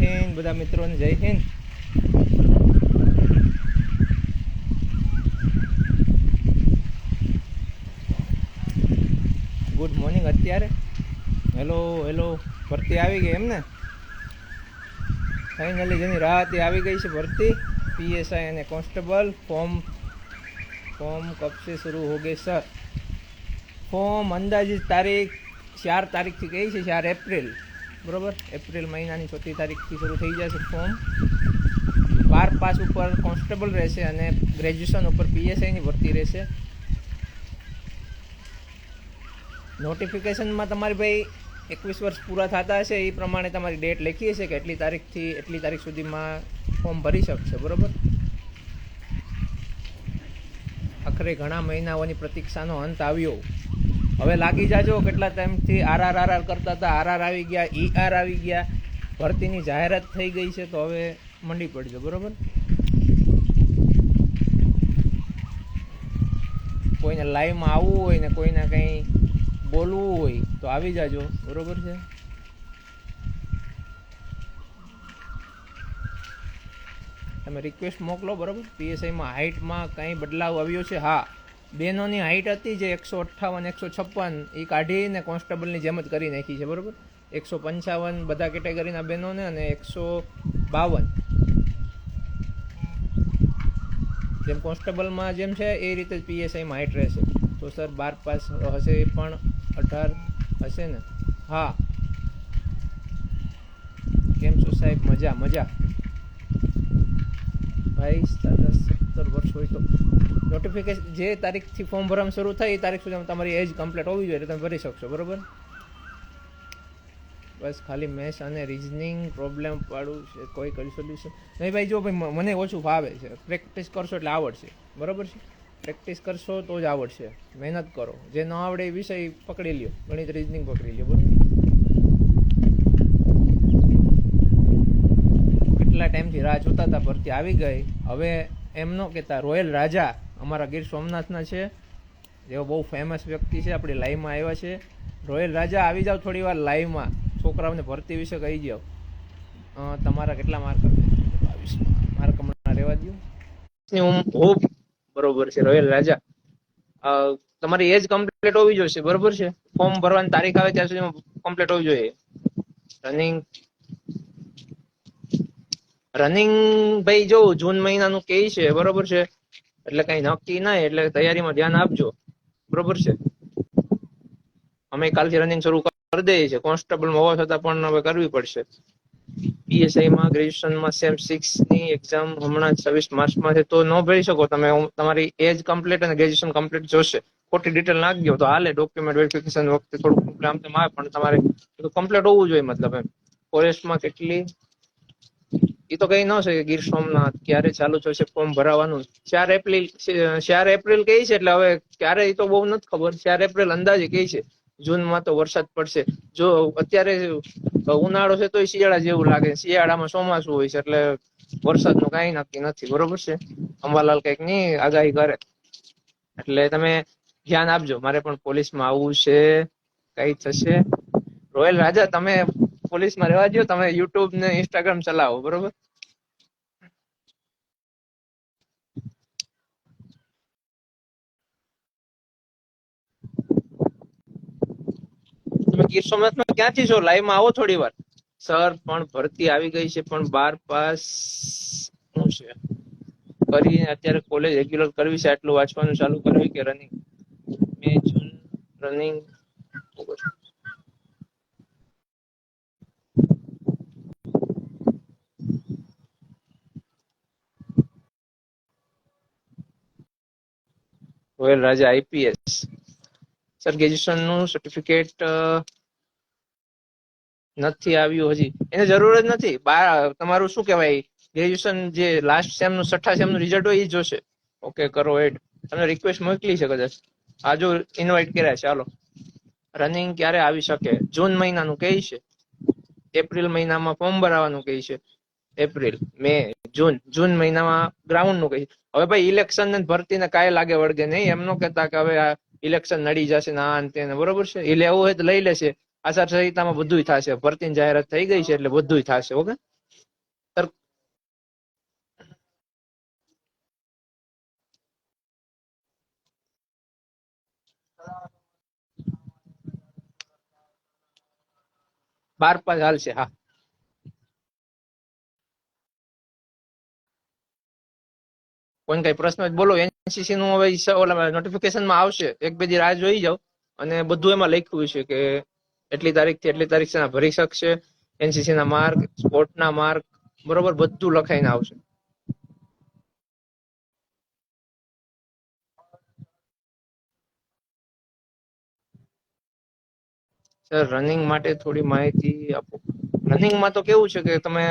હિન્દ બધા મિત્રોને Jai Hind. Good morning. અત્યારે હેલો ભરતી આવી ગઈ એમ ને? ફાઇનલી જેની રાહ હતી આવી ગઈ છે ભરતી. પીએસઆઈ અને કોન્સ્ટેબલ ફોર્મ कब से शुरू हो गए सर? फॉर्म अंदाजित तारीख 4 તારીખથી કહી છે, 4 એપ્રિલ બરાબર. એપ્રિલ મહિનાની 4મી તારીખથી શરૂ થઈ જશે ફોર્મ. 12 પાસ ઉપર કોન્સ્ટેબલ રહેશે અને ગ્રેજ્યુએશન ઉપર પીએસઆઈની ભરતી રહેશે. નોટિફિકેશનમાં તમારી ભાઈ 21 વર્ષ પૂરા થતા હશે એ પ્રમાણે તમારી ડેટ લખી હશે કે એટલી તારીખથી એટલી તારીખ સુધીમાં ફોર્મ ભરી શકશે બરાબર. આખરે ઘણા મહિનાઓની પ્રતીક્ષાનો અંત આવ્યો. હવે લાગી જાજો. કેટલા ટાઈમથી આરઆર કરતા હતા, આરઆર આવી ગયા, ઈઆર આવી ગયા, ભરતીની જાહેરાત થઈ ગઈ છે, તો હવે મંડી પડજો બરાબર. કોઈને લાઈવમાં આવવું હોય ને કોઈને કંઈ બોલવું હોય તો આવી જાજો બરાબર છે. તમે રિક્વેસ્ટ મોકલો બરાબર. પીએસઆઈમાં હાઇટમાં કંઈ બદલાવ આવ્યો છે? હા, બહેનોની હાઇટ હતી જે 158 156 એ કાઢીને કોન્સ્ટેબલની જેમ જ કરી નાખી છે બરાબર. 155 બધા કેટેગરીના બહેનોને અને 152 જેમ કોન્સ્ટેબલમાં જેમ છે એ રીતે જ પીએસઆઈમાં હાઇટ રહેશે. તો સર 12 પાસ હશે એ પણ 18 હશે ને? હા. કેમ છો સાહેબ? મજા ભાઈ. 17 વર્ષ હોય તો નોટિફિકેશન જે તારીખથી ફોર્મ ભરવાનું શરૂ થાય એ તારીખ સુધી તમારી એજ કમ્પ્લીટ હોવી જોઈએ એટલે તમે ભરી શકશો બરાબર. બસ ખાલી મેથ્સ અને રિઝનિંગ પ્રોબ્લેમ પાડું છે, કોઈ કરી સોલ્યુશન નહીં ભાઈ. જો ભાઈ મને ઓછું ફાવે છે, પ્રેક્ટિસ કરશો એટલે આવડશે બરાબર છે. પ્રેક્ટિસ કરશો તો જ આવડશે. મહેનત કરો. જે ન આવડે એ વિષય પકડી લ્યો, ગણિત રિઝનિંગ પકડી લ્યો બરાબર. કેટલા ટાઈમથી રાહ જોતા હતા, ભરતી આવી ગઈ. હવે એમ ન કહેતા રોયલ રાજા અમારા ગીર સોમનાથના છે, જેઓ બહુ ફેમસ વ્યક્તિ છે, આપણી લાઈવમાં આવ્યા છે. રોયલ રાજા આવી જાઓ થોડી વાર લાઈવમાં. છોકરાઓને ભરતી વિશે કહી જાઓ. તમારા કેટલા માર્ક? 22 માર્ક હમણાં રહેવા દો. બરોબર છે રોયલ રાજા. તમારી એજ કમ્પ્લીટ હોવી જોઈએ બરોબર છે. ફોર્મ ભરવાની તારીખ આવે ત્યાં સુધી કમ્પ્લીટ હોવી જોઈએ. રનિંગ ભાઈ જો જૂન મહિનાનું કે છે બરોબર છે, એટલે કઈ નક્કી નહીં, એટલે તૈયારીમાં ધ્યાન આપજો બરોબર છે. અમે કાલથી રનિંગ શરૂ કરી દઈએ છીએ. કોન્સ્ટેબલમાં હોવા છતાં પણ હવે કરવી પડશે. પીએસઆઈમાં ગ્રેજ્યુએશનમાં સેમ 6 ની એક્ઝામ હમણાં 26 માર્ચમાં છે, તો ન ભરી શકો તમે. તમારી એજ કમ્પ્લીટ અને ગ્રેજ્યુએશન કમ્પ્લીટ જોશે. ખોટી ડિટેલ નાખી દો તો હાલે. ડોક્યુમેન્ટ વેરિફિકેશન વખતે થોડું આમ તેમ આવે, પણ તમારે કમ્પ્લીટ હોવું જોઈએ. મતલબ એમ ફોરેસ્ટમાં કેટલી એ તો કઈ ન છે કે ગીર સોમનાથ ક્યારે ચાલુ થશે ફોર્મ ભરાવાનું. 4 એપ્રિલ કઈ છે, એટલે હવે ક્યારે એ તો બહુ નથી ખબર. 4 એપ્રિલ અંદાજે કઈ છે. જૂનમાં તો વરસાદ પડશે. જો અત્યારે ઉનાળો છે તો શિયાળા જેવું લાગે. શિયાળામાં ચોમાસું હોય છે, એટલે વરસાદનું કઈ નક્કી નથી બરોબર છે. અંબાલાલ કઈક ની આગાહી કરે, એટલે તમે ધ્યાન આપજો. મારે પણ પોલીસમાં આવવું છે, કઈ થશે. રોયલ રાજા તમે પોલીસમાં રહેવા દો, તમે યુટ્યુબ ને ઇન્સ્ટાગ્રામ ચલાવો બરોબર. તમે ગીર સોમનાથમાં ક્યાંથી છો? લાઈવમાં આવો થોડી વાર. સર પણ ભરતી આવી ગઈ છે, પણ 12 પાસ શું છે કરી અત્યારે કોલેજ રેગ્યુલર કરવી છે? આટલું વાંચવાનું ચાલુ કરવી કે રનિંગ? મે જૂન રનિંગ રોયલ રાજા આઈપીએસ. સર ગ્રેજ્યુએશન નું સર્ટિફિકેટ નથી આવ્યું હજી. એને જરૂર જ નથી. તમારું શું કહેવાય, ગ્રેજ્યુએશન જે લાસ્ટ સેમ નું 6થા સેમ નું રિઝલ્ટ હોય એ જોશે. ઓકે કરો એડ. તમને રિક્વેસ્ટ મોકલી છે કદાચ. આ જો ઇન્વાઇટ કર્યા. ચાલો. રનિંગ ક્યારે આવી શકે? જૂન મહિનાનું કહે છે. એપ્રિલ મહિનામાં ફોર્મ ભરાવાનું કહે છે. એપ્રિલ, મે, જૂન મહિનામાં ગ્રાઉન્ડ નું કહે છે. હવે ભાઈ ઇલેક્શન ને ભરતી ને કાંઈ લાગે વળગે નહીં. એમ ન કહેતા કે હવે આ ઇલેક્શન નડી જશે ને આ તેને બરોબર છે. એ લેવું હોય તો લઈ લેશે. આચારસંહિતામાં બધું થશે. ભરતીની જાહેરાત થઈ ગઈ છે એટલે બધું થશે. ઓકે. 12 પાસ હાલશે. હા, કોઈ કઈ પ્રશ્ન હોય તો બોલો. એનસીસી નું હવે ઓલા નોટિફિકેશન માં આવશે, એક બે દી રાહ જોઈ જાવ. અને બધું એમાં લખ્યું છે કે એટલી તારીખ થી એટલી તારીખ સુધી ભરી શકશે. એનસીસી ના માર્ક, સ્પોર્ટ ના માર્ક, બરોબર બધું લખાઈને આવશે. સર રનિંગ માટે થોડી માહિતી આપો. રનિંગમાં તો કેવું છે કે તમે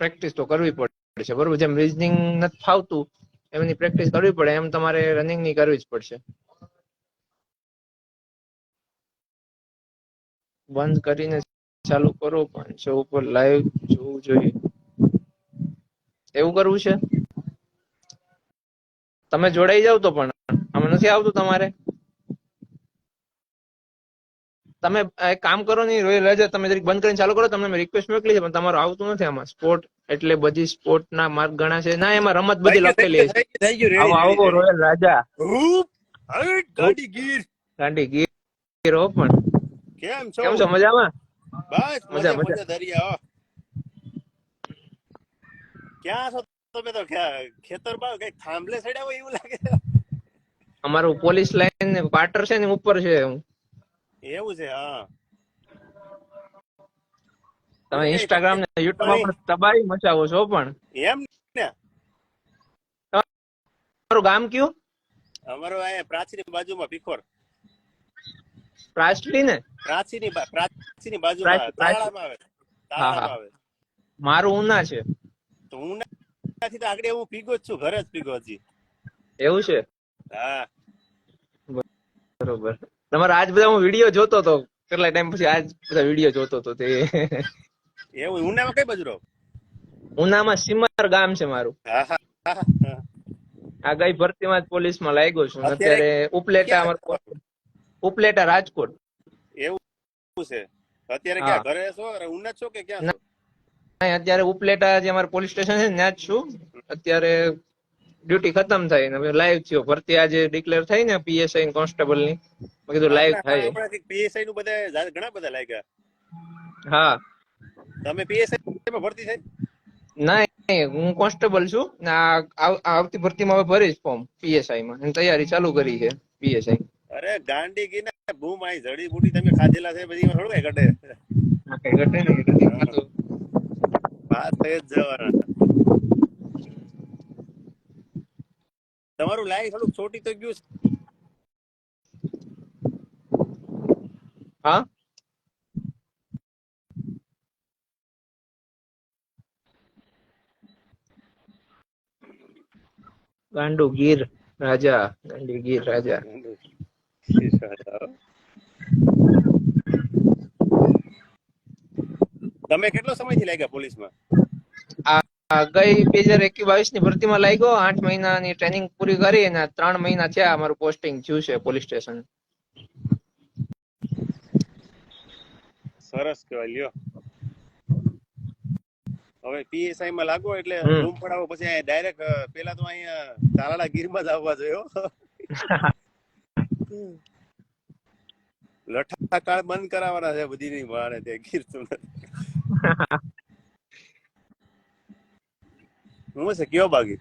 પ્રેક્ટિસ તો કરવી પડશે, બરોબર. જેમ રીઝનિંગ નથી ફાવતું એમની પ્રેક્ટિસ કરવી પડે, એમ તમારે રનિંગ ની કરવી જ પડશે. બંધ કરીને ચાલુ કરો, 500 ઉપર લાઈવ જોવું જોઈએ. એવું કરવું છે? તમે જોડાઈ જાવ તો. પણ આમાં નથી આવતું તમારે. તમે એક કામ કરો ને રોયલ રાજા, તમે જરીક બંધ કરીને ચાલુ કરો. તમને મેં રિક્વેસ્ટ મોકલી છે પણ તમારું આવતું નથી આમાં. સ્પોર્ટ એટલે બધી સ્પોર્ટ ના માર્ક ગણા છે ના, એમાં રમત બધી લખેલી છે. આવો આવો રોયલ રાજા. ગાડી ગીર ગાંડી ગીર હો. પણ કેમ કેમ છો? મજામાં? બસ મજા મજા મજા. મજા દરિયા. ક્યાં છો તમે? તો ખેતર માં કઈ થાંભલે ચડ્યા હોય એવું લાગે. અમારું પોલીસ લાઈન ક્વાર્ટર છે ને ઉપર છે. એવું છે? હા. તમે હું કઈ ઇન્સ્ટાગ્રામ ને યુટ્યુબ માં પણ તબાહી મચાવો છો. પણ એમ ને તમારું ગામ કયું? અમારો અહીંયા પ્રાચીની બાજુમાં ભીખોર. પ્રાચલી ને પ્રાચીની બાજુમાં તાલાળામાં આવે. હા હા, તાલાળામાં આવે. મારું ઉના છે. તો હું નથી તો આગળ હું પીગો જ છું, ઘરે જ પીગો હજી. એવું છે? હા બરોબર. તમારે આજ બધા હું વિડીયો જોતો હતો, કેટલા ટાઈમ પછી આજ બધા વિડીયો જોતો હતો. તે એવું. ઉનામાં કઈ બાજુ રહો? ઉનામાં સીમાર ગામ છે મારું. હા હા હા. આ ગઈ ભરતીમાં જ પોલીસમાં લાગ્યો છું. અત્યારે અત્યારે ઉપલેટા ક્યાં ઉપલેટા રાજકોટ. એવું છે? અત્યારે હા, ક્યાં ઘરે છો? ઉના છો કે ક્યાં છો? અત્યારે ઉપલેટા જે અમારું પોલીસ સ્ટેશન છે ને ત્યાં જ છું. અત્યારે ડ્યુટી ખતમ થઈ ને લાઈવ થયો. ભરતી આજે ડિક્લેર થઈ ને પીએસઆઈ કોન્સ્ટેબલ ની, મેં કીધું લાઈવ થાય. હમણાં પીએસઆઈ નું બધા ઘણા બધા લાગ્યા. હા. તમે પીએસઆઈ માં ભરતી થઈ? નહીં, હું કોન્સ્ટેબલ છું ને આવતી ભરતીમાં હવે ભરીશ ફોર્મ પીએસઆઈ માં. એની તૈયારી ચાલુ કરી છે પીએસઆઈ. અરે ગાંડી કી ના બૂમ આઈ જડીબુટી તમે ખાધેલા છે પછી થોડું કઈ ઘટે. ઘટે નહીં તો. વાત થઈ જ જવાના. તમારું લાઈવ થોડુંક છોટી તો ગયું. હા, ગાંડુ ગીર રાજા. ગાંડી ગીર રાજા. તમે કેટલો સમયથી લાગ્યા પોલીસમાં? આ ગઈ 2021 ની ભરતીમાં લાગ્યો. 8 મહિનાની ટ્રેનિંગ પૂરી કરી અને 3 મહિના થયા અમારું પોસ્ટિંગ થયું છે પોલીસ સ્ટેશન. સરસ કહેવાય. લ્યો હવે પીએસઆઈ માં લાગો એટલે બૂમ પડાવો પછી અહીંયા ડાયરેક્ટ પેલા તો અહીંયા તાલાળા ગીરમાં જ આવવા જોઈએ. લઠ્ઠા કાળ બંધ કરાવવાના છે બધી ની મારે તે ગીર સોમનાથ. હું છે કયો બાકી?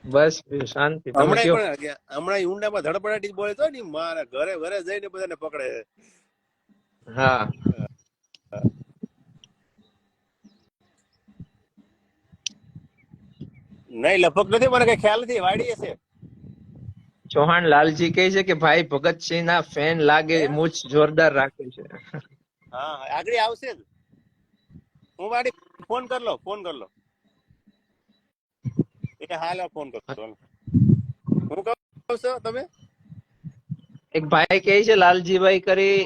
બસ શાંતિ. તમે હમણાં કયો? પણ હમણાં ઊંડામાં ધડપડાટી જ બોલે તો ને મારા ઘરે ઘરે જઈને બધાને પકડે. હા, નહીં લગભગ નથી, મને કઈ ખ્યાલ નથી. વાડી હશે. ચૌહાણ લાલજી કહે છે કે ભાઈ ભગતસિંહ ના ફેન લાગે, મૂછ જોરદાર રાખે છે. હા આગળ આવશે જ. હું વાડી ફોન કર લો. એ હાલ ફોન કરતો. હું કહું છું તમે એક ભાઈ કહે છે લાલજીભાઈ કરી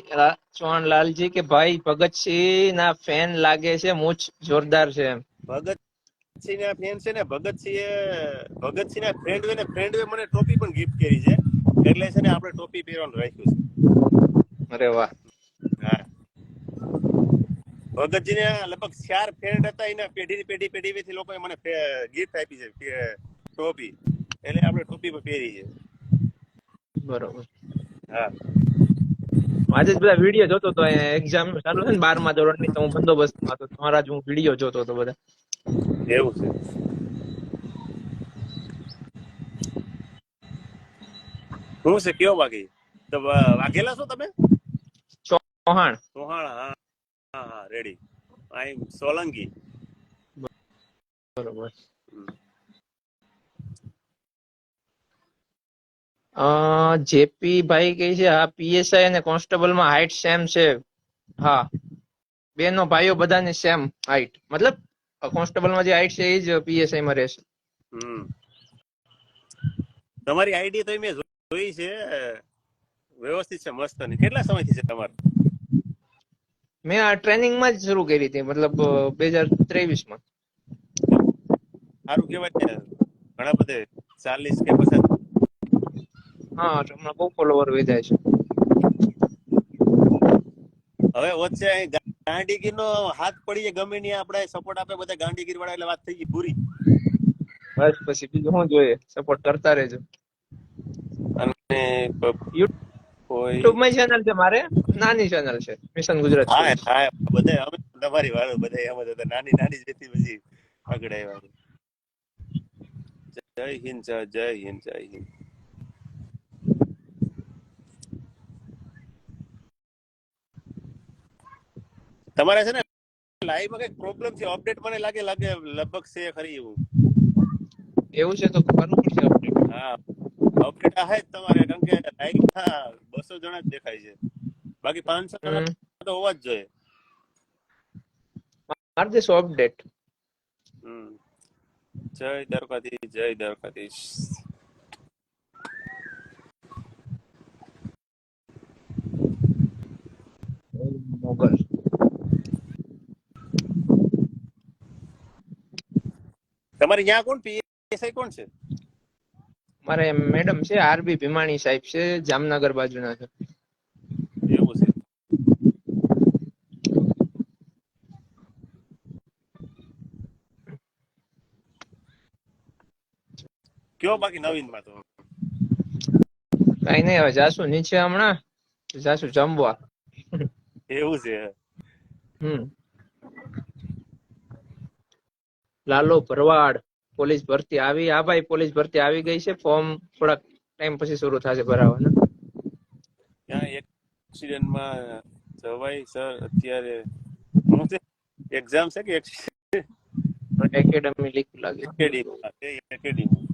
ચૌહાણ લાલજી કે ભાઈ ભગતસિંહ ના ફેન લાગે છે, મૂછ જોરદાર છે. ભગતસિંહ ના ફેન છે ને. ભગતસિંહ ના ફ્રેન્ડ મને ટોપી પણ ગિફ્ટ કરી છે. એટલે છે ને આપણે ટોપી પહેરવાનું રાખ્યું છે. અરે વાહ. હા, ભગતજી ને લગભગ 4 ફ્રેન્ડ હતા. એના પેઢી લોકોએ મને ગિફ્ટ આપી છે ટોપી. એટલે આપણે ટોપી પણ પહેરી છે. બરોબર. હા, આજે જ બધા વિડીયો જોતો તો એક્ઝામ ચાલુ છે ને 12મા ધોરણની, તો હું બંદોબસ્તમાં હતો. તમારા જ હું વિડીયો જોતો હતો બધા. એવું છે. હું છે કયો બાકી તો વાઘેલા છો તમે? ચૌહાણ. સોહાણા, હા હા હા, રેડી. આઈ એમ સોલંકી. બરોબર. હમ. જેપી ભાઈ કહે છે હા પીએસઆઈ અને કોન્સ્ટેબલમાં હાઈટ સેમ છે. હા, બેનો ભાઈઓ બધાની સેમ હાઈટ, મતલબ કોન્સ્ટેબલમાં જે હાઈટ છે એ જ પીએસઆઈ માં રહેશે. હમ. તમારી આઈડી તો મેં જોઈ છે, વ્યવસ્થિત છે, મસ્ત. ની કેટલા સમયથી છે તમારે? મેં આ ટ્રેનિંગમાં જ શરૂ કરી હતી, મતલબ 2023માં. સારું કેવાય ને, ઘણા બધે 40 કે 50. હા, હમણાં બહુ ફોલોવર વધ્યા છે. હવે વચ્ચે ગાંધીગીર નો હાથ પડીએ ગમે ની આપણે સપોર્ટ આપે બધા ગાંધીગીર વાળા, એટલે વાત થઈ ગઈ પૂરી. બસ પછી બીજું શું જોઈએ, સપોર્ટ કરતા રહેજો. અને કોઈ યુટ્યુબમાં ચેનલ છે મારે, નાની ચેનલ છે, મિશન ગુજરાત હા પોલીસ. હા, બધા અમે તમારી વાળો બધા એમ જ હતા, નાની નાની જેથી પછી આગળ આવ્યા. જય હિન્દ સર, જય હિન્દ, જય હિન્દ. તમારે છે ને લાઈવમાં કઈક પ્રોબ્લેમ છે, અપડેટ મને લાગે લગભગ છે ખરી એવું. એવું છે તો કરવું પડશે અપડેટ. હા, અપડેટ આ જ તમારે, કારણ કે લાઈવમાં 200 જણા જ દેખાય છે, બાકી 500 જણા તો હોવા જ જોઈએ. મારી દેશો અપડેટ. હમ. જય દ્વારકાધીશ, જય દ્વારકાધીશ. મોગલ. તમારે ત્યાં કોણ પીએસઆઈ કોણ છે? મારે મેડમ છે, આરબી ભીમાણી સાહેબ છે, જામનગર બાજુના છે. એવું છે. કયો બાકી નવીનમાં તો? કઈ નઈ, હવે જાસુ નીચે, હમણાં જાસુ જમવા. એવું છે. હમ. લાલો ભરવાડ પોલીસ ભરતી આવી. હા ભાઈ, પોલીસ ભરતી આવી ગઈ છે. ફોર્મ થોડાક ટાઈમ પછી શરૂ થશે ભરાવાના. ત્યાં એક્સિડન્ટમાં જવાય સર અત્યારે હું છે, એક્ઝામ છે કે એકેડમી લીક લાગે. એકેડમી.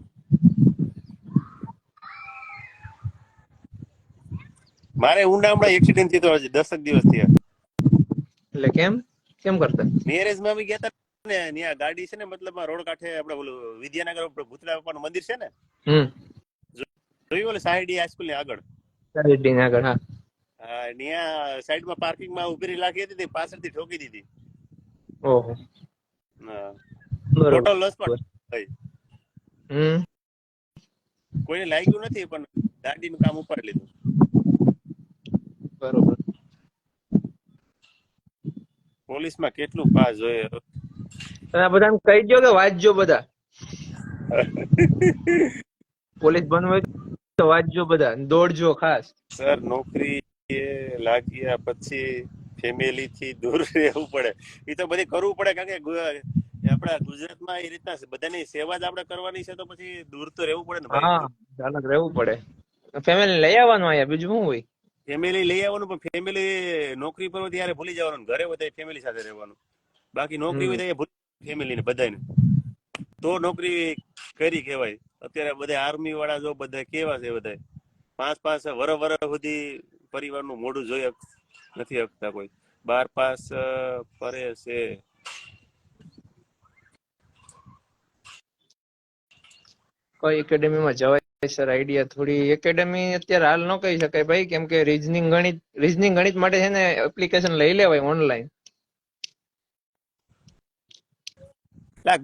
મારે ઊંડા હમણાં એક્સિડન્ટ થયો હતો, 10 દિવસ થયા. એટલે કેમ કેમ કરતા? મેરેજમાં આવી ગયા હતા ને, ત્યાં ગાડી છે ને, મતલબ રોડ કાંઠે આપણે ઓલું વિદ્યાનગર ભૂતળા બાપાનું મંદિર છે ને, હમ. જોયું ઓલે સાઈડી હાઈસ્કૂલ ની આગળ. આગળ હા. હા, ત્યાં સાઈડમાં પાર્કિંગમાં ઉભી રાખી હતી, પાછળથી ઠોકી દીધી. ઓહો. હા, બરોબર. ટોટલ લોસ થઈ. હમ. કોઈને લાગ્યું નથી, પણ ગાડીનું કામ ઉપાડી લીધું. બરોબર. પોલીસમાં કેટલું પાસ જોઈએ. તમે બધાને કહી દો કે વાંચજો બધા. પોલીસ બનવું હોય તો વાંચજો બધા, દોડજો ખાસ. સર નોકરી લાગ્યા પછી ફેમિલી થી દૂર રહેવું પડે. એ તો બધી કરવું પડે, કારણ કે આપણા ગુજરાતમાં એ રીતના બધાની સેવા જ આપણે કરવાની છે, તો પછી દૂર તો રહેવું પડે ને ભાઈ. હા, અલગ રહેવું પડે. ફેમિલી લઈ આવવાનું અહીંયા, બીજું શું હોય. ફેમિલી લઈ આવવાનું, પણ ફેમિલી નોકરી પર હોય ત્યારે ભૂલી જવાનું, ઘરે હોય ફેમિલી સાથે રહેવાનું. બાકી નોકરી હોય તો ફેમિલી ને બધાને તો નોકરી કરી કહેવાય. અત્યારે બધા આર્મી વાળા જો બધા કેવા છે, બધા 5-5 વર્ષ સુધી પરિવારનું મોઢું જોઈ નથી શકતા. કોઈ 12 પાસ ફરે છે. કઈ એકેડેમીમાં જવાય સર? આઈડિયા થોડી. એકેડેમી અત્યારે હાલ ન કહી શકાય ભાઈ, કેમ કે રીઝનિંગ ગણિત માટે છે ને એપ્લિકેશન લઈ લેવાય ઓનલાઈન.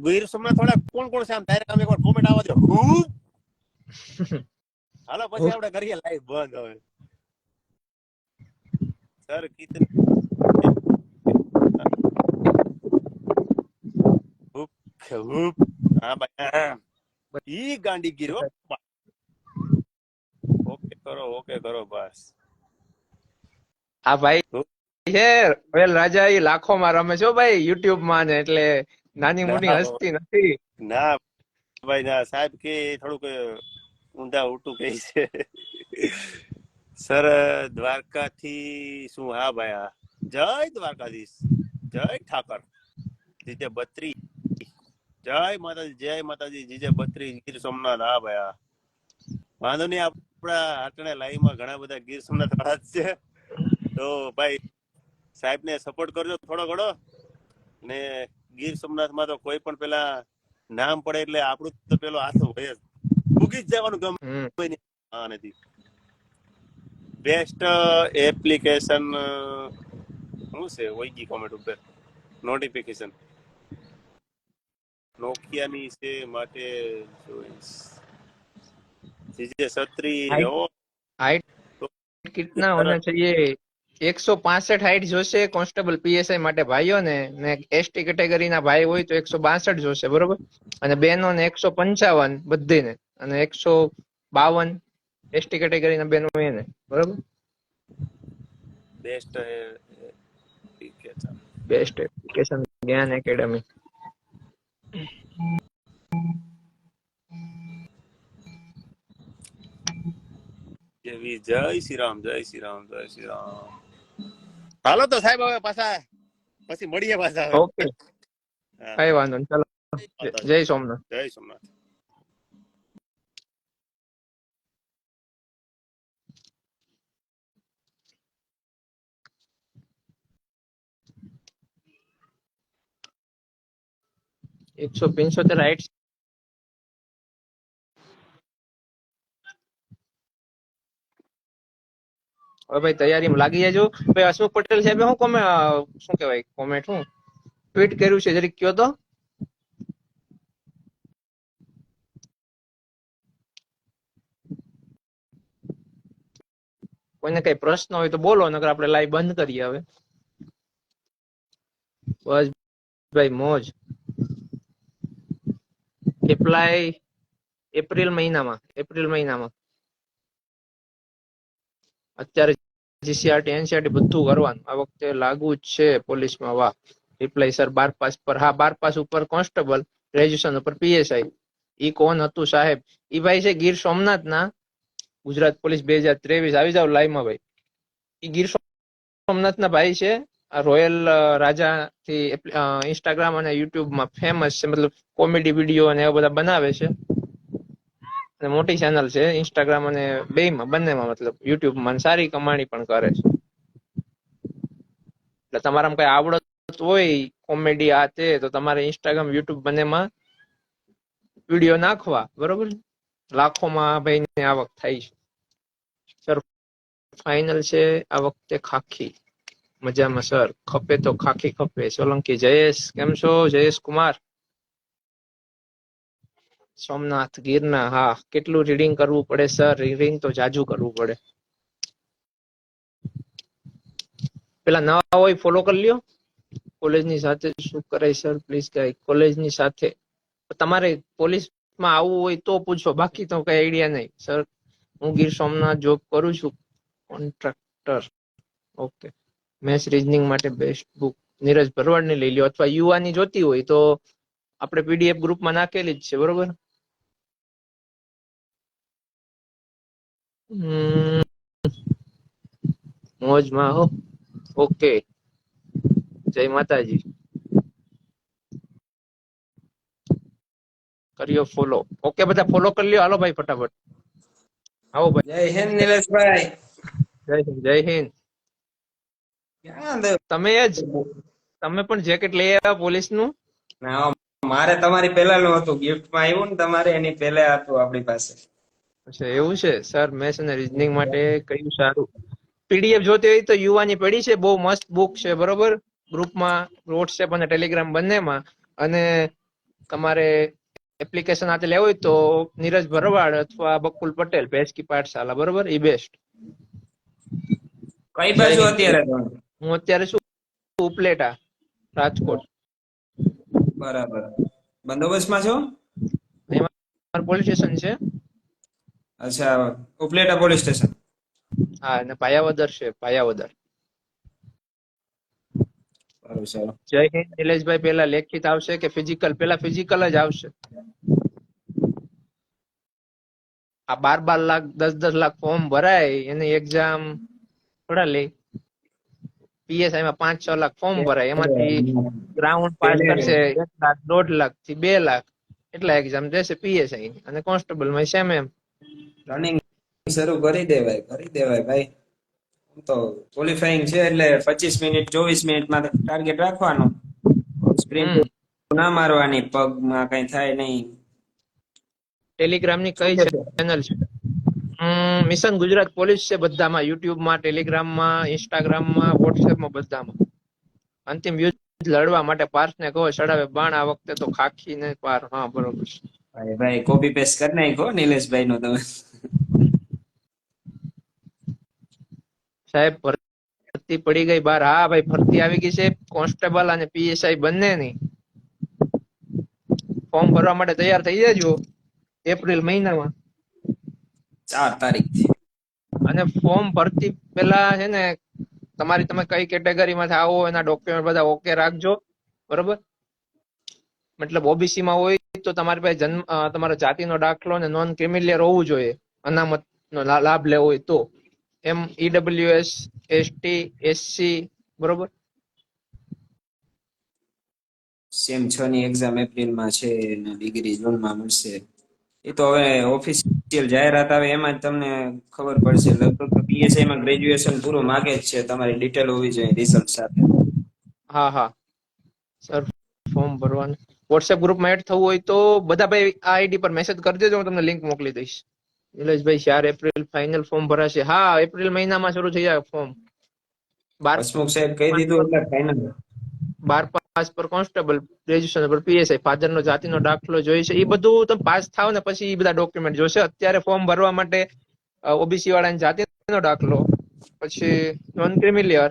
ગીર સોમનાથ થોડા કોણ કોણ છે આમ? તારે કામ એકવાર કોમેન્ટ આવવા દો. હાલો, પછી આપણે કરીએ લાઈવ બંધ. હવે સર કિતને હા ભાઈ, ઈ ગાંડી ગીરો. ઓકે કરો બસ. આ ભાઈ તો છે રોયલ રાજા, એ લાખોમાં રમે છે હો ભાઈ યુટ્યુબ માં ને, એટલે નાની મોટી ના હસ્તી નથી. ના ભાઈ ના, સાહેબ કે થોડુંક ઊંધા ઉલટું કહે છે. સર દ્વારકાથી શું? હા ભાઈ હા. જય દ્વારકાધીશ, જય ઠાકર, જીજે બત્રી, જય માતાજી, જય માતાજી, જીજે બત્રી, ગીર સોમનાથ. હા ભાઈ હા. વાંધો નહીં, આપણા હાટણે લાઈવમાં ઘણા બધા ગીર સોમનાથ વાળા જ છે. તો ભાઈ સાહેબ ને સપોર્ટ કરજો થોડો ઘણો. ને ગીર સોમનાથમાં તો કોઈ પણ પેલા નામ પડે એટલે આપણું તો પેલો હાથો હોય જ, ઉગી જ જવાનું ગમે હમ નહીં. હા નથી. બેસ્ટ એપ્લિકેશન શું છે? વૈગી કોમેન્ટ ઉપર નોટિફિકેશન નોકિયાની છે માટે જોઈશ. જીજે છત્રી હાइट ઓ हाइट તો कितना होना સરસ. चाहिए? 165 હાઈટ જોશે કોન્સ્ટેબલ પીએસઆઈ માટે ભાઈઓ ને એસટી કેટેગરી ના ભાઈ હોય તો 162 જોશે, બરોબર. અને બહેનો ને 155 બધી ને, અને 152 એસટી કેટેગરી ના બહેનો એને, બરોબર. બેસ્ટ એપ્લિકેશન બેસ્ટ એપ્લિકેશન જ્ઞાન એકેડમી. જેવી. જય શ્રી રામ, જય શ્રી રામ, જય શ્રી રામ. હાલો તો સાહેબ હવે પાછા પછી મળીએ પાછા હવે. ઓકે, હા કઈ વાંધો નહીં, ચાલો. જય સોમનાથ. જય સોમનાથ. 175 હાઈટ. હવે ભાઈ તૈયારીમાં લાગી જાજો. ભાઈ હસમુખ પટેલ સાહેબે શું કહેવાય કોમેન્ટ, શું ટ્વીટ કર્યું છે જરીક કયો તો. કોઈને કઈ પ્રશ્ન હોય તો બોલો, નકર આપણે લાઈવ બંધ કરીએ હવે. બસ ભાઈ મોજ. એપ્લાય એપ્રિલ મહિનામાં અત્યારે જીસીઆરટી એનસીઆરટી બધું કરવાનું. આ વખતે લાગુ જ છે પોલીસમાં. વાહ. રિપ્લાય સર 12 પાસ પર. હા, 12 પાસ ઉપર કોન્સ્ટેબલ, ગ્રેજ્યુએશન ઉપર પીએસઆઈ. ઈ કોણ હતું સાહેબ? ઈ ભાઈ છે ગીર સોમનાથ ના, ગુજરાત પોલીસ 2023. આવી જાવ લાઈવમાં ભાઈ. ઈ ગીર સોમનાથના ભાઈ છે. આ રોયલ રાજા થી ઇન્સ્ટાગ્રામ અને યુટ્યુબમાં ફેમસ છે, મતલબ કોમેડી વિડીયો અને એવા બધા બનાવે છે. અને મોટી ચેનલ છે ઇન્સ્ટાગ્રામ અને બેયમાં, બંનેમાં, મતલબ યુટ્યુબમાં સારી કમાણી પણ કરે છે. એટલે તમારામાં કઈ આવડત હોય કોમેડી આ તે, તો તમારે ઇન્સ્ટાગ્રામ યુટ્યુબ બંનેમાં વિડીયો નાખવા, બરોબર. લાખોમાં ભાઈ ની આવક થાય છે. સર ફાઇનલ છે આ વખતે ખાખી. મજામાં સર, ખપે તો ખાખી ખપે. સોલંકી જયેશ, કેમ છો જયેશ કુમાર? સોમનાથ ગીરના, હા. કેટલું રીડિંગ કરવું પડે સર? રીડિંગ તો જાજુ કરવું પડે. પેલા નવા હોય ફોલો કરી લ્યો. કોલેજની સાથે શું કરાય સર, પ્લીઝ ગાઈડ. કોલેજની સાથે તમારે પોલીસમાં આવવું હોય તો પૂછો, બાકી તો કઈ આઈડિયા નહીં સર. હું ગીર સોમનાથ જોબ કરું છું, કોન્ટ્રાક્ટર. ઓકે. મેથ્સ રીઝનિંગ માટે બેસ્ટ બુક નીરજ ભરવાડની લઈ લ્યો, અથવા યુવાની જોતી હોય તો આપણે પીડીએફ ગ્રુપમાં નાખેલી જ છે, બરોબર. મોજમાં હો. ઓકે, જય માતાજી. કર્યો ફોલો. ઓકે, બધા ફોલો કરી લ્યો. હાલો ભાઈ ફટાફટ આવો ભાઈ. જય હિન્દ નિલેશભાઈ. જય હિન્દ, જય હિન્દ. ક્યાં તમે તમે પણ જેકેટ લઈ આવ્યા પોલીસ નું? ના, મારે તમારી પહેલાનું હતું, ગિફ્ટમાં આવ્યું ને તમારે, એની પહેલા હતું આપણી પાસે. અચ્છા, એવું છે સર. મેથ્સ અને રીઝનિંગ માટે કયું સારું? પીડીએફ જોતી હોય તો યુવાની પડી છે, બહુ મસ્ત બુક છે, બરોબર. ગ્રુપમાં, વોટ્સએપ અને ટેલિગ્રામ બંનેમાં. અને તમારે એપ્લિકેશન હાથે લેવું હોય તો નીરજ ભરવાડ અથવા બકુલ પટેલ, ભેંસ કી પાઠશાલા, બરોબર. ઈ બેસ્ટ. કઈ જય બાજુ હિન્દ. અત્યારે તમે? હું અત્યારે શું, ઉપલેટા, રાજકોટ. બરાબર. બંદોબસ્તમાં છો? એમાં પોલીસ સ્ટેશન છે. અચ્છા, ઉપલેટા પોલીસ સ્ટેશન. હા, અને પાયાવદર છે, પાયાવદર. સારું સારું. જય હિન્દ નિલેશભાઈ. પેલા લેખિત આવશે કે ફિઝિકલ? પેલા ફિઝિકલ જ આવશે. આ 12 લાખ 10 લાખ ફોર્મ ભરાય એની એક્ઝામ થોડા લે. પીએસઆઈ માં 5-6 લાખ ફોર્મ ભરાય, એમાંથી ગ્રાઉન્ડ પાસ કરશે 1 લાખ 1.5 લાખ થી 2 લાખ એટલા એક્ઝામ દેશે પીએસઆઈ અને કોન્સ્ટેબલ માં સેમ એમ. રનિંગ શરૂ કરી દેવાય ભાઈ. તો ક્વોલિફાઈંગ છે એટલે 25 મિનિટ 24 મિનિટમાં ટાર્ગેટ રાખવાનો. સ્પ્રિન્ટ ના મારવાની, પગમાં કઈ થાય નહીં. ટેલિગ્રામ ની કઈ ચેનલ છે? મિશન ગુજરાત પોલીસ છે બધામાં, યુટ્યુબમાં, ટેલિગ્રામમાં, ઇન્સ્ટાગ્રામમાં, વોટ્સએપમાં, બધામાં. અંતિમ યુદ્ધ લડવા માટે પાર્થને કહો ચડાવે બાણ, આ વખતે તો ખાખી ને પાર. હા બરોબર છે ભાઈ કોપી પેસ્ટ કરી નાખો નિલેશભાઈ નો તમે. સાહેબ. ભરતી પડી ગઈ બહાર. હા ભાઈ, ભરતી આવી ગઈ છે કોન્સ્ટેબલ અને પીએસઆઈ બંનેની. ફોર્મ ભરવા માટે તૈયાર થઈ જજો એપ્રિલ મહિનામાં. 4 તારીખથી. અને ફોર્મ ભરતી પેલા છે ને તમારી, તમે કઈ કેટેગરીમાંથી આવો એના ડોક્યુમેન્ટ બધા ઓકે રાખજો, બરોબર? મતલબ ઓબીસી માં હોય તો તમારી પાસે તમારો જાતિનો દાખલો અને નોન ક્રિમિલિયર હોવું જોઈએ, અનામત નો લાભ લેવો હોય તો. એમ ઈડબ્લ્યુએસ, એસટી, એસસી, બરોબર? સેમ 6 ની એક્ઝામ એપ્રિલમાં છે અને ડિગ્રી જૂનમાં મળશે. એ તો હવે ઓફિશિયલ જાહેરાત આવે એમાં જ તમને ખબર પડશે. લગભગ તો પીએસઆઈ માં ગ્રેજ્યુએશન પૂરું માગે જ છે, તમારી ડિટેલ હોવી જોઈએ રિઝલ્ટ સાથે. હા સર, ફોર્મ ભરવાનું વોટ્સએપ ગ્રુપમાં એડ થવું હોય તો બધા ભાઈ આ આઈડી પર મેસેજ કરી દેજો, હું તમને લિંક મોકલી દઈશ. નિલેશભાઈ 4 એપ્રિલ ફાઇનલ ફોર્મ ભરાશે. હા, એપ્રિલ મહિનામાં શરૂ થઈ જાય ફોર્મ. હસમુખ સાહેબ કહી દીધું એટલે ફાઇનલ. 12 પાસ પર કોન્સ્ટેબલ, ગ્રેજ્યુએશન પર પીએસઆઈ, ફાધર નો જાતિનો દાખલો જોઈશે. એ બધું તમે પાસ થાવ ને પછી એ બધા ડોક્યુમેન્ટ જોશે. અત્યારે ફોર્મ ભરવા માટે ઓબીસી વાળાની જાતિનો દાખલો, પછી નોન ક્રિમિલિયર,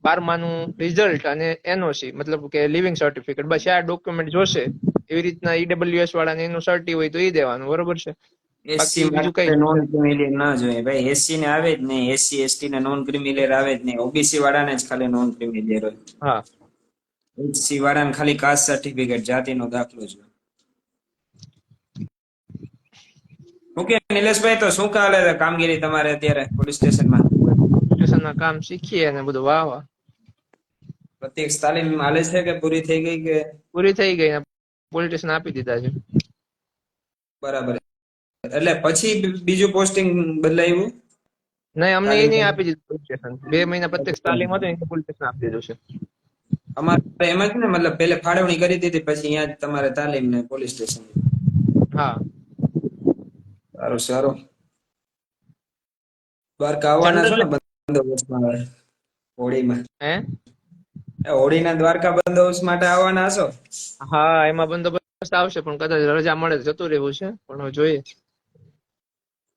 12માનું રિઝલ્ટ અને એનઓસી મતલબ કે લિવિંગ સર્ટિફિકેટ, બસ આ ડોક્યુમેન્ટ જોશે. એવી રીતના ઈડબ્લ્યુએસ વાળાને એનું સર્ટી હોય તો એ દેવાનું, બરોબર છે? એસસી બાકી બીજું કઈ નોન ક્રિમિલિયર ના જોઈએ ભાઈ. એસસી ને આવે જ નહીં, એસસી એસટી ને નોન ક્રિમિલિયર આવે જ નહીં. ઓબીસી વાળાને જ ખાલી નોન ક્રિમિલિયર હોય. હા. એસસી વાળાને ખાલી કાસ્ટ સર્ટિફિકેટ, જાતિનો દાખલો જોઈએ. ઓકે નિલેશભાઈ, તો શું ચાલે છે કામગીરી તમારે અત્યારે પોલીસ સ્ટેશનમાં? સ્ટેશનના કામ શીખીએ ને બધું વાહ. પ્રત્યક્ષ તાલીમ હાલે છે કે પૂરી થઈ ગઈ કે? પૂરી થઈ ગઈ, પોલીસ સ્ટેશન આપી દીધા છે. બરાબર. એટલે પછી બીજું પોસ્ટિંગ બદલાયું? નહીં, અમને એ નહીં આપી દીધું પોલીસ સ્ટેશન. 2 મહિના પ્રત્યક્ષ તાલીમ હતું, એને પોલીસ સ્ટેશન આપી દીધું છે. અમારે એમ જ ને, મતલબ પેલે ફાળવણી કરી દીધી, પછી અહીંયા જ તમારે તાલીમ ને પોલીસ સ્ટેશન. હા. સારું. દ્વારકા આવવાના છો ને બંદોબસ્તમાં? હોળીમાં હોળીના દ્વારકા બંદોબસ્ત માટે આવવાના હશો? હા, એમાં બંદોબસ્ત આવશે, પણ કદાચ રજા મળે તો જતું રહેવું છે, પણ હવે જોઈએ.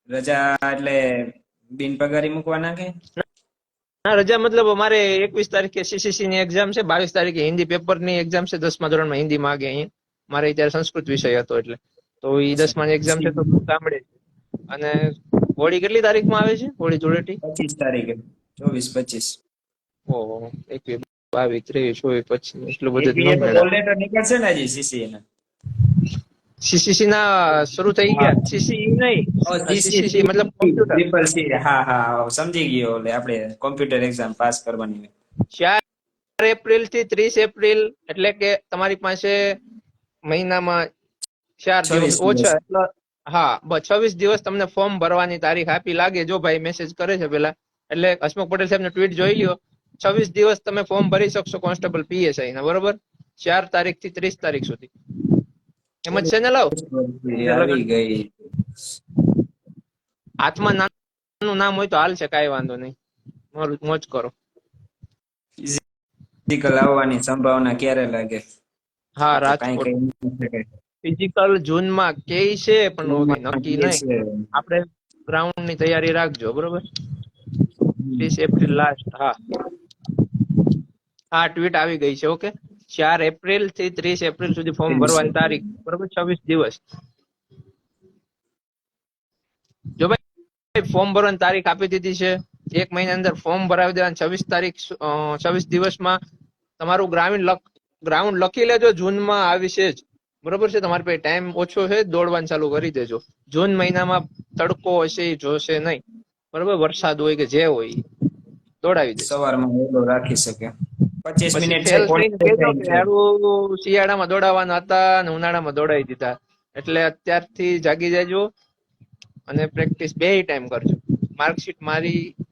રજા એટલે બિન પગારી મૂકવાના કે? ના, રજા મતલબ અમારે 21 તારીખે સીસીસી ની એક્ઝામ છે, 22 તારીખે હિન્દી પેપર ની એક્ઝામ છે. 10મા ધોરણમાં હિન્દી માગે અહીંયા. મારે અત્યારે સંસ્કૃત વિષય હતો એટલે તો એ 10મા ની એક્ઝામ છે તો સાંભળે. અને હોળી કેટલી તારીખમાં આવે છે? હોળી ધૂળેટી 25 તારીખે. 24-25. ઓહો, 21, 22, 23, 24, 25 એટલું બધું કોલ લેટર નીકળશે ને હજી સીસી ના? સીસીસી ના શરૂ થઈ ગયા. સીસી નહીં, સીસીસી મતલબ કોમ્પ્યુટર. Triple C. હા સમજી ગયો. એટલે આપણે કોમ્પ્યુટર એક્ઝામ પાસ કરવાની. 4 એપ્રિલ થી 30 એપ્રિલ એટલે કે તમારી પાસે મહિનામાં 4 દિવસ ઓછા. એટલે હા, 26 દિવસ તમને ફોર્મ ભરવાની તારીખ આપી લાગે. જો ભાઈ મેસેજ કરે છે પેલા, એટલે હસમુખ પટેલ સાહેબ ટ્વીટ જોઈ લ્યો. 26 દિવસ તમે ફોર્મ ભરી શકશો કોન્સ્ટેબલ પીએસઆઈ ના, બરોબર? 4 તારીખ થી 30 તારીખ સુધી. એમ જ છે ને? લાવ આવી ગઈ. હાથમાં નાનું નામ હોય તો હાલ છે, કાંઈ વાંધો નહીં. મોજ કરો. ફિઝિકલ આવવાની સંભાવના ક્યારે લાગે? હા, રાજકોટ ફિઝિકલ જૂનમાં કે છે, પણ નક્કી નહીં. આપણે ગ્રાઉન્ડ ની તૈયારી રાખજો, બરોબર? 30 એપ્રિલ લાસ્ટ. હા, ટ્વીટ આવી ગઈ છે. ઓકે, 4 એપ્રિલ થી 30 એપ્રિલ સુધી ફોર્મ ભરવાની તારીખ, બરોબર? 26 દિવસ. જો ભાઈ ફોર્મ ભરવાની તારીખ આપી દીધી છે, 1 મહિના અંદર ફોર્મ ભરાવી દેવાનું. 26 દિવસમાં તમારું ગ્રાઉન્ડ લખી લેજો, જૂનમાં આવીશે જ, બરોબર છે. તમારી પાસે ટાઈમ ઓછો છે, દોડવાનું ચાલુ કરી દેજો. જૂન મહિનામાં તડકો હશે એ જોશે નહીં, બરોબર, વરસાદ હોય કે જે હોય ઈ દોડાવી દેશે. સવારમાં વહેલો રાખી શકે. 25 પછી મિનિટ છે, ફેલ થઈને કહેજો ક્વોલિફાઈંગ કે છે. હારું શિયાળામાં દોડાવવાના હતા અને ઉનાળામાં દોડાવી દીધા, એટલે અત્યારથી જાગી જાજો અને પ્રેક્ટિસ બે ટાઈમ કરજો. માર્કશીટ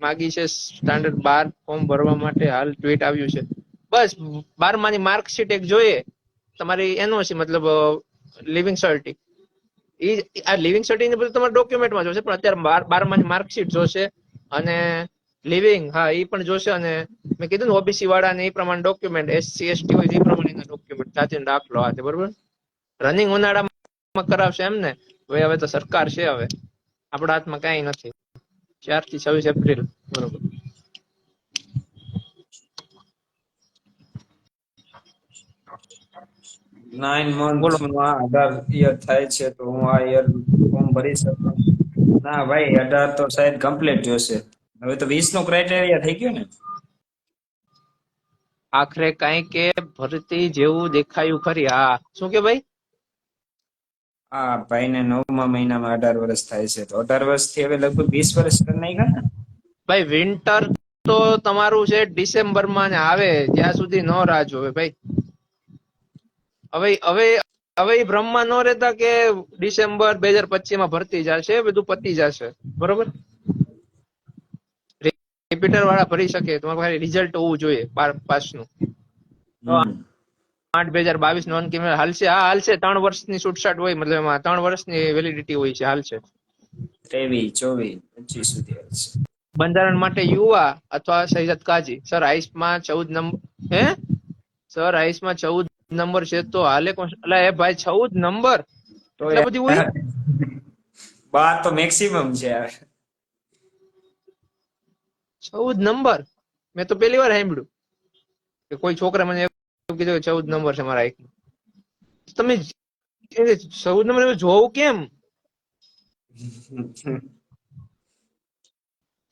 માગી છે સ્ટાન્ડર્ડ 12 ફોર્મ ભરવા માટે, હાલ ટ્વીટ આવ્યું છે. બસ 12માની માર્કશીટ એક જોઈએ, તમારી એનઓસી મતલબ લિવિંગ સર્ટી. આ લિવિંગ સર્ટી ને બધું તમારા ડોક્યુમેન્ટમાં જોશે, પણ અત્યારે 12માની માર્કશીટ જોશે અને લિવિંગ, હા એ પણ જોશે. અને મેં કીધું ને ઓબીસી વાળા ને એ પ્રમાણે ડોક્યુમેન્ટ, SC ST હોય એ પ્રમાણે ડોક્યુમેન્ટ જાતિનો દાખલો આ તે, બરોબર. રનિંગ ઉનાળામાં કરાવશે એમ ને. હવે તો સરકાર છે, હવે આપણા હાથમાં કઈ નથી. 4 થી 26 એપ્રિલ, બરોબર. 9 મંથ બોલો. માં 18 યર થાય છે, તો હું આ યર ફોર્મ ભરી શકું? ના ભાઈ, 18 તો શાયદ કમ્પ્લીટ જોશે. હવે તો 20 નો ક્રાઇટેરિયા થઈ ગયો ને. આખરે કઈ કે ભરતી જેવું દેખાયું ખરી. હા, શું કે ભાઈ? આ ભાઈને 9મા મહિનામાં 18 વર્ષ થાય છે, તો 18 વર્ષથી હવે લગભગ 20 વર્ષ કરી નાખ્યા ને. ભાઈ વિન્ટર તો તમારું છે ડિસેમ્બરમાં ને આવે, ત્યાં સુધી ન રાહ જોવે ભાઈ. હવે હવે હવે ઈ ભ્રમમાં ન રહેતા કે ડિસેમ્બર 2025 માં ભરતી જશે, બધું પતી જશે, બરોબર. રિપીટર વાળા ભરી શકે, તમારે ખાલી રિઝલ્ટ હોવું જોઈએ 12 પાસનું. તો હમ. 8/2022 નોન ક્રિમિનલ હાલશે. હા હાલશે, 3 વર્ષની છૂટછાટ હોય, મતલબ એમાં 3 વર્ષની વેલિડિટી હોય છે, હાલશે. 23, 24, 25 સુધી આવશે. બંધારણ માટે યુવા અથવા શહીદ કાજી. સર આઈસમાં 14 નંબર હે સર આઈસમાં 14 નંબર છે તો હાલે અલા એ ભાઈ 14 નંબર તો એટલા બધી હોય? 12 તો મેક્સિમમ છે હવે. 14 નંબર મેં તો પહેલી વાર સાંભળ્યું કે કોઈ છોકરા મને એવું કીધું કે 14 નંબર છે મારા આઈસમાં. તમે 14 નંબર જોવું કેમ?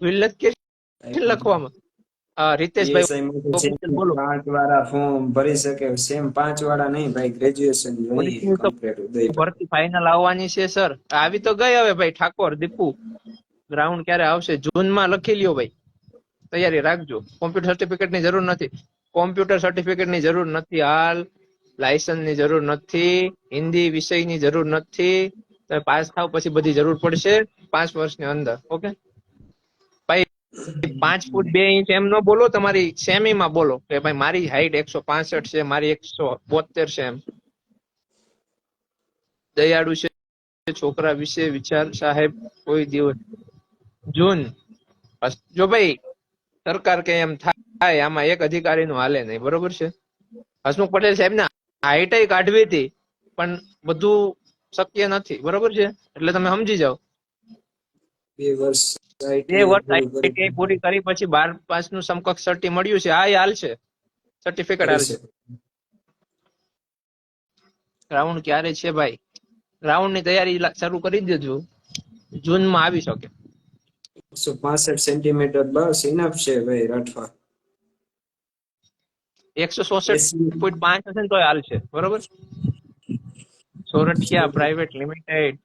વિલ્લત કે લખવામાં. રીતેશભાઈ PSI માં તો official બોલો. 5 વાળા ફોર્મ ભરી શકે. સેમ 5 વાળા નહીં ભાઈ, ગ્રેજ્યુએશન જોઈએ ઓરિજિનલ તો કમ્પ્લીટ ઉદય. ભરતી ફાઇનલ આવવાની છે સર. આવી તો ગઈ હવે ભાઈ. ઠાકોર દીપુ ગ્રાઉન્ડ ક્યારે આવશે? જૂનમાં લખી લ્યો ભાઈ, તૈયારી રાખજો. કોમ્પ્યુટર સર્ટિફિકેટ ની જરૂર નથી. કોમ્પ્યુટર સર્ટિફિકેટ ની જરૂર નથી હાલ. લાયસન્સ ની જરૂર નથી. હિન્દી વિષયની જરૂર નથી. તમે પાસ થાવ પછી બધી જરૂર પડશે 5 વર્ષની અંદર. ઓકે ભાઈ, 5 ફૂટ 2 ઇંચ એમ ન બોલો, તમારી સેમી માં બોલો કે ભાઈ મારી હાઈટ 165 છે, મારી 172 છે. એમ દયાળુ છે છોકરા વિશે વિચાર સાહેબ કોઈ દિવસ. જૂન જો ભાઈ સરકાર કે એમ થાય, આમાં એક અધિકારી નું હાલે નહીં, બરોબર છે. હસમુખ પટેલ સાહેબ ને હાઈટ કાઢવી હતી, પણ બધું શક્ય નથી, બરોબર છે. એટલે તમે સમજી જાઓ. 2 વર્ષ 2 વર્ષ પૂરું ITI પૂરી કરી પછી 12 પાસ નું સમકક્ષ સર્ટી મળ્યું છે. આ હાલ છે, સર્ટિફિકેટ હાલ છે. શકે. ગ્રાઉન્ડ ક્યારે છે ભાઈ? ગ્રાઉન્ડ ની તૈયારી શરૂ કરી દેજો, જૂનમાં આવી શકે. 165 સેન્ટીમીટર બસ ઇનફ છે ભાઈ રાઠવા. 166.5 હશે ને તોય હાલ છે, બરોબર. Sorathiya private limited.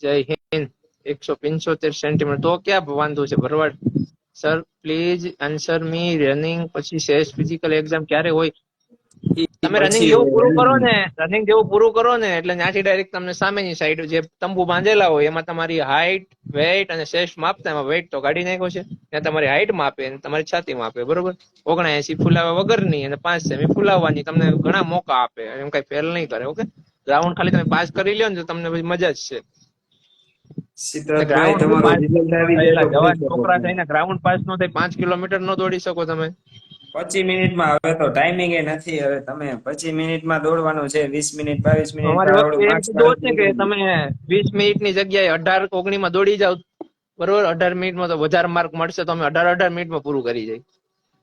Jai Hind. 175 centimetre તો ક્યાં વાંધો છે Bharwad sir? Please answer me. Running પછી સેશ ફિઝિકલ એક્ઝામ ક્યારે હોય? તમે રનિંગ જેવું પૂરું કરો ને, રનિંગ જેવું પૂરું કરો ને એટલે ત્યાંથી ડાયરેક્ટ તમને સામેની સાઈડ જે તંબુ બાંધેલા હોય એમાં તમારી હાઈટ, વેઇટ અને સેશ માપતા. એમાં વેઇટ તો કાઢી નાખ્યો છે, ત્યાં તમારી હાઈટ માપે અને તમારી છાતી માપે, બરોબર. 79 ફૂલાવા વગરની અને 5 સેમી ફૂલાવવાની. તમને ઘણા મોકા આપે, એમ કઈ ફેલ નહીં કરે. ઓકે, ગ્રાઉન્ડ ખાલી તમે પાસ કરી લ્યો ને તો તમને પછી મજા જ છે. સિદ્ધાર્થભાઈ ગ્રાઉન્ડ તમારો પાસ રિઝલ્ટ આવી જાય તો જવાન કરી શકો છોકરા છો. થઈને ગ્રાઉન્ડ પાસ નો થાય 5 કિલોમીટર નો દોડી શકો તમે. 25 મિનિટમાં હવે તો ટાઈમિંગ એ નથી. હવે તમે 25 મિનિટમાં દોડવાનું છે. 20 મિનિટ 22 અમારી મિનિટમાં આવડું વખતે એમ માર્ક્સ કીધું હોત ને કે તમે 20 મિનિટની જગ્યાએ 18-19 માં દોડી જાવ, બરોબર. 18 મિનિટમાં તો વધારે માર્ક મળશે, તો અમે 18 મિનિટમાં પૂરું કરી જાય.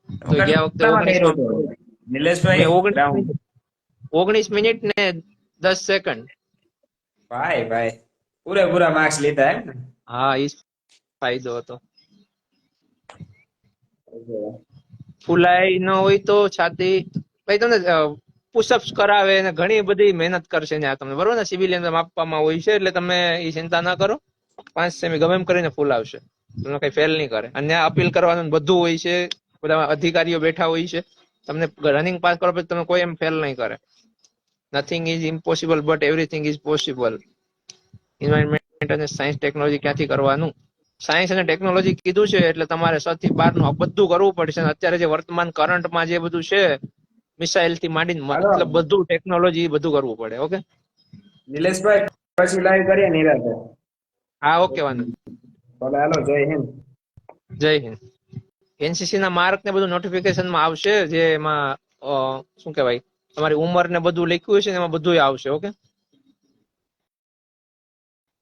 તો ગયા વખતે 19 માં નિલેશભાઈ મેં ગ્રાઉન્ડ 19 મિનિટ ને 10 સેકન્ડ. ભાઈ પૂરેપૂરા માર્ક્સ લીધા એમ ને? હા, ઈ ફાયદો હતો. ફૂલાઈ ન હોય તો છાતી ભાઈ તમને પુશઅપ્સ કરાવે ને ઘણી બધી મહેનત કરશે ને આ તમને બરોબર ને સિવિલિયન આપવામાં હોય છે એટલે તમે એ ચિંતા ના કરો 5 સેમી ગમે એમ કરીને ફૂલાવશે તમને કઈ ફેલ નહીં કરે અને અપીલ કરવાનું બધું હોય છે બધા અધિકારીઓ બેઠા હોય છે તમને રનિંગ પાસ કરો પછી તમે કોઈ એમ ફેલ નહીં કરે nothing is impossible but everything is possible environment અને સાયન્સ ટેકનોલોજી ક્યાંથી કરવાનું સાયન્સ અને ટેકનોલોજી કીધું છે એટલે તમારે 6 થી 12 નું બધું કરવું પડશે અને અત્યારે જે વર્તમાન કરંટમાં જે બધું છે મિસાઇલ થી માંડીને હાલો મતલબ બધું ટેકનોલોજી બધું કરવું પડે ઓકે નિલેશભાઈ, પછી લાઈવ કરીએ નિરાતે. હા ઓકે વાંધો નહીં. ભલે હાલો, જય હિન્દ. જય હિન્દ. એનસીસી ના માર્ક ને બધું નોટિફિકેશન માં આવશે જે એમાં શું કહેવાય તમારી ઉંમર ને બધું લખ્યું છે ને એમાં બધું આવશે ઓકે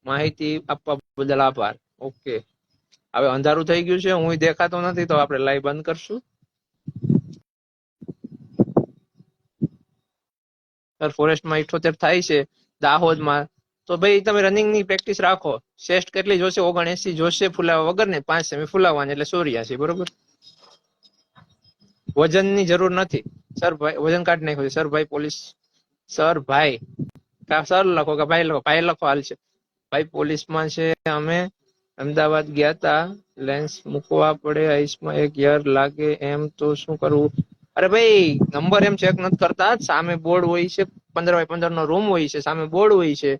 માહિતી આપવા બદલ આભાર ઓકે હવે અંધારું થઈ ગયું છે હું દેખાતો નથી તો આપણે લાઈવ બંધ કરશું સર ફોરેસ્ટમાં 78 થાય છે દાહોદમાં તો ભાઈ તમે રનિંગ ની પ્રેક્ટિસ રાખો શ્રેષ્ઠ કેટલી જોશે 79 જોશે ફૂલાવા વગર ને 5 સેમી ફૂલાવવાની એટલે 84 બરોબર વજનની જરૂર નથી સર ભાઈ વજન કાઢી નાખ્યું છે સર ભાઈ પોલીસ સર ભાઈ સર લખો કે ભાઈ લખો હાલ છે ભાઈ પોલીસમાં છે અમે અમદાવાદ ગયા તા લેન્સ મૂકવા પડે આઈસમાં 1 યર લાગે એમ તો શું કરવું અરે ભાઈ નંબર એમ ચેક નથી કરતા સામે બોર્ડ હોય છે 15x15 નો રૂમ હોય છે સામે બોર્ડ હોય છે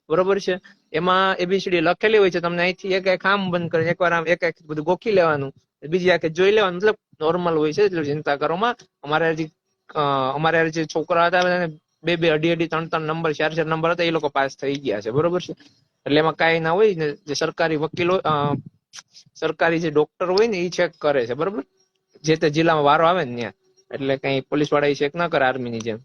બરોબર છે એમાં એબીસીડી લખેલી હોય છે તમને અહીંથી એક ખામ બંધ કરીને એકવાર આમ એક બધું ગોખી લેવાનું બીજી આંખે જોઈ લેવાનું મતલબ નોર્મલ હોય છે એટલે ચિંતા કરો માં અમારે જે છોકરા હતા બે અઢી 3 નંબર 4 નંબર હતા એ લોકો પાસ થઈ ગયા છે બરોબર છે એટલે એમાં કઈ ના હોય ને જે સરકારી વકીલો સરકારી જે ડોક્ટર હોય ને એ ચેક કરે છે બરોબર જે તે જિલ્લામાં વારો આવે ને ત્યાં એટલે કઈ પોલીસ વાળા ચેક ના કરે આર્મી ની જેમ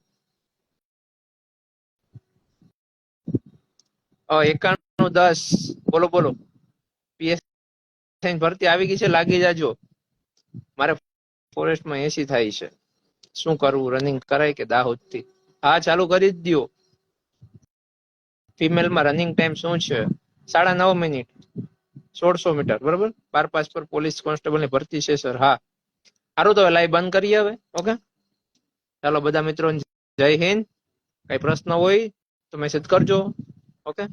9110 બોલો બોલો પીએસઆઈ ભરતી આવી ગઈ છે લાગી જાજો મારે ફોરેસ્ટમાં 80 થાય છે શું કરવું રનિંગ કરાય કે દાહોદ થી હા ચાલુ કરી જ દો ફિમેલમાં રનિંગ ટાઈમ શું છે 9.5 મિનિટ 1600 મીટર બરોબર 12 પાસ પર પોલીસ કોન્સ્ટેબલ ની ભરતી છે સર હા સારું તો લાઈવ બંધ કરીએ હવે ઓકે ચાલો બધા મિત્રો જય હિન્દ કઈ પ્રશ્ન હોય તો મેસેજ કરજો ઓકે